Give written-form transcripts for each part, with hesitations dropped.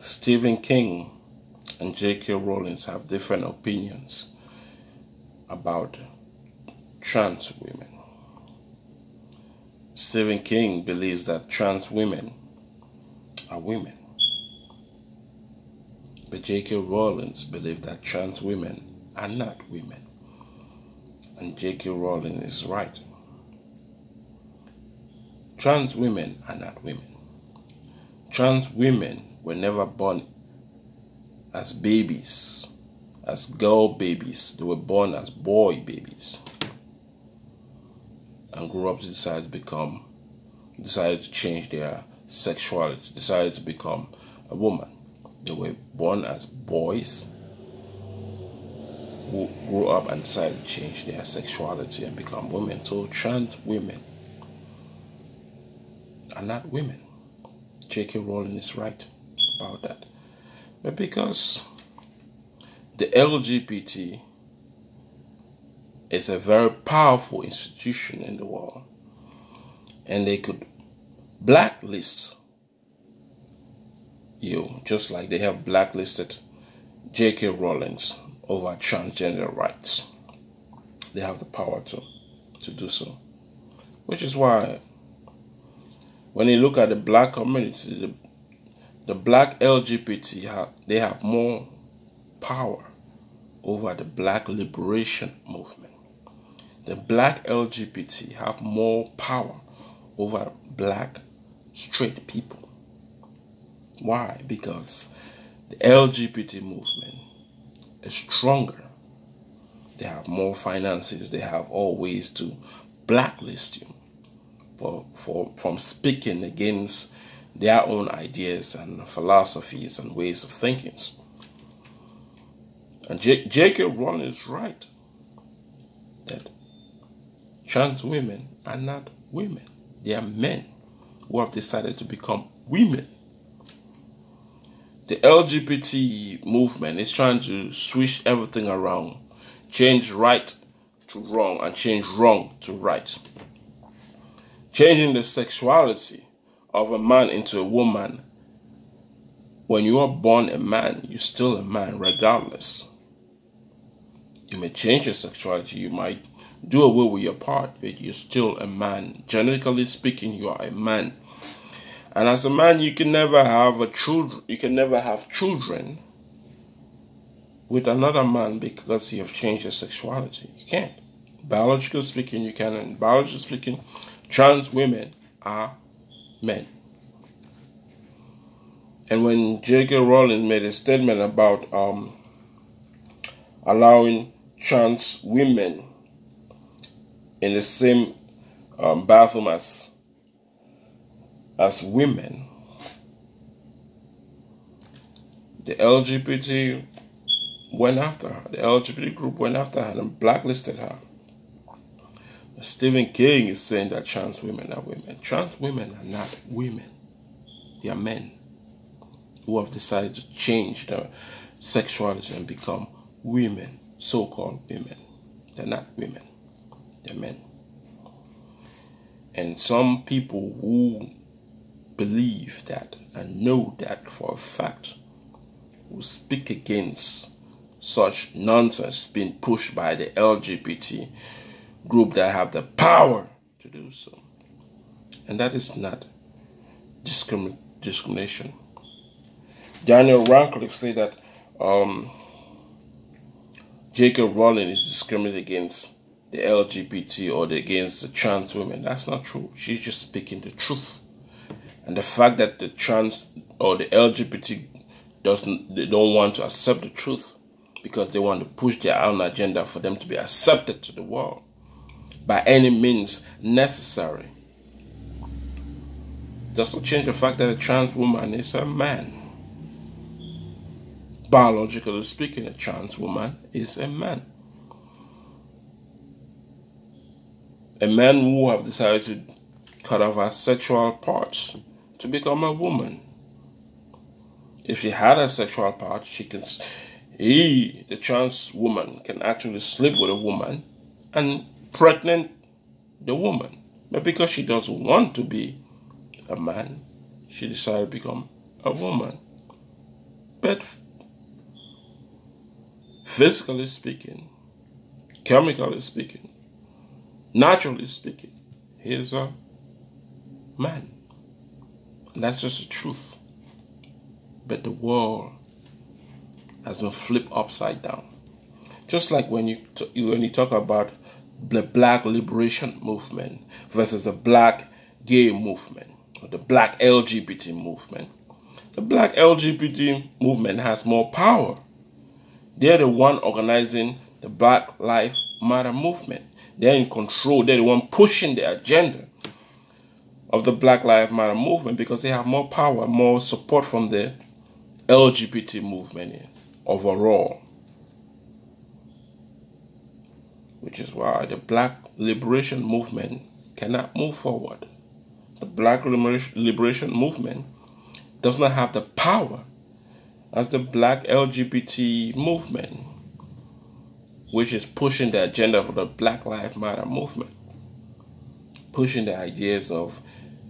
Stephen King and J.K. Rowling have different opinions about trans women. Stephen King believes that trans women are women, but J.K. Rowling believes that trans women are not women, and J.K. Rowling is right. Trans women are not women. Trans women were never born as babies, as girl babies. They were born as boy babies and grew up to decided to change their sexuality, decided to become a woman. They were born as boys who grew up and decided to change their sexuality and become women. So trans women are not women. J.K. Rowling is right about that. But because the LGBT is a very powerful institution in the world, and they could blacklist you just like they have blacklisted J.K. Rowling over transgender rights. They have the power to do so. Which is why when you look at the black community, the black LGBT, they have more power over the black liberation movement. The black LGBT have more power over black straight people. Why? Because the LGBT movement is stronger. They have more finances. They have all ways to blacklist you from speaking against their own ideas and philosophies and ways of thinking. And J.K. Rowling is right that trans women are not women. They are men who have decided to become women. The LGBT movement is trying to switch everything around, change right to wrong and change wrong to right. Changing the sexuality of a man into a woman. When you are born a man, you're still a man regardless. You may change your sexuality, you might do away with your part, but you're still a man. Genetically speaking, you are a man. And as a man, you can never have children with another man because you have changed your sexuality. You can't. Biologically speaking, you can, and biologically speaking, trans women are men. And when J.K. Rowling made a statement about allowing trans women in the same bathroom as women, the LGBT went after her. The LGBT group went after her and blacklisted her. Stephen King is saying that trans women are women. Trans women are not women. They are men who have decided to change their sexuality and become women, so-called women. They're not women. They're men. And some people who believe that and know that for a fact will speak against such nonsense being pushed by the LGBT group that have the power to do so. And that is not discrimination. Daniel Radcliffe said that J.K. Rowling is discriminating against the LGBT or against the trans women. That's not true. She's just speaking the truth. And the fact that the trans or the LGBT they don't want to accept the truth because they want to push their own agenda for them to be accepted to the world by any means necessary, doesn't change the fact that a trans woman is a man. Biologically speaking, a trans woman is a man. A man who have decided to cut off her sexual parts to become a woman. If she had a sexual part, the trans woman, can actually sleep with a woman and pregnant the woman. But because she doesn't want to be a man, she decided to become a woman. But physically speaking, chemically speaking, naturally speaking, he is a man. And that's just the truth. But the world has been flipped upside down. Just like when you talk about the Black Liberation Movement versus the Black Gay Movement or the Black LGBT movement, the Black LGBT movement has more power. They're the one organizing the Black Lives Matter movement. They're in control. They're the one pushing the agenda of the Black Lives Matter movement because they have more power, more support from the LGBT movement overall. Which is why the Black Liberation Movement cannot move forward. The Black Liberation Movement does not have the power as the Black LGBT movement, which is pushing the agenda for the Black Lives Matter movement, pushing the ideas of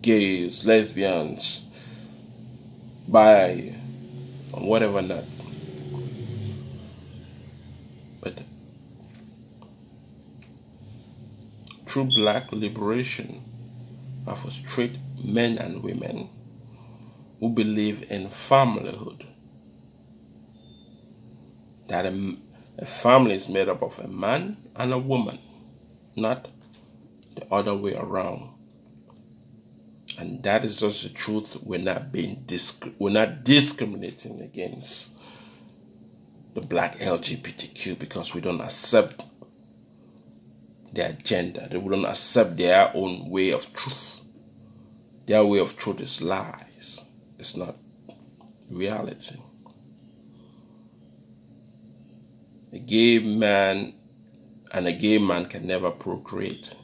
gays, lesbians, bi, and whatever not. But true Black liberation are for straight men and women who believe in familyhood. That a family is made up of a man and a woman, not the other way around. And that is just the truth. We're not discriminating against the Black LGBTQ because we don't accept their agenda. They wouldn't accept their own way of truth. Their way of truth is lies. It's not reality. A gay man and a gay man can never procreate.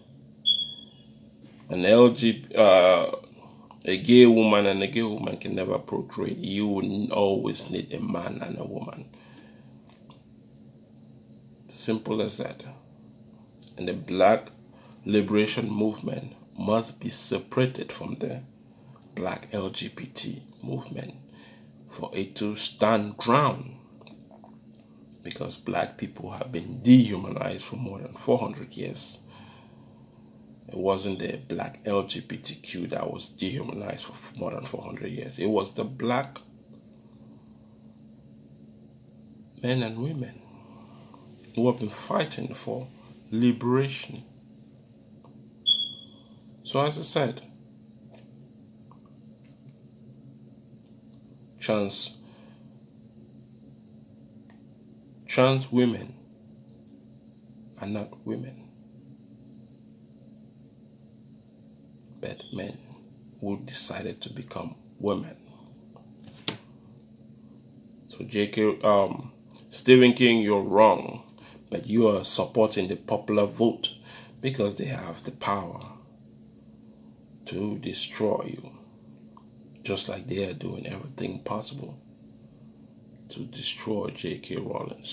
A gay woman and a gay woman can never procreate. You will always need a man and a woman. Simple as that. And the Black Liberation Movement must be separated from the Black LGBT movement for it to stand ground. Because Black people have been dehumanized for more than 400 years. It wasn't the Black LGBTQ that was dehumanized for more than 400 years. It was the Black men and women who have been fighting for liberation. So as I said, trans women are not women, but men who decided to become women. So Stephen King, you're wrong, but you are supporting the popular vote because they have the power to destroy you, just like they are doing everything possible to destroy J.K. Rowling.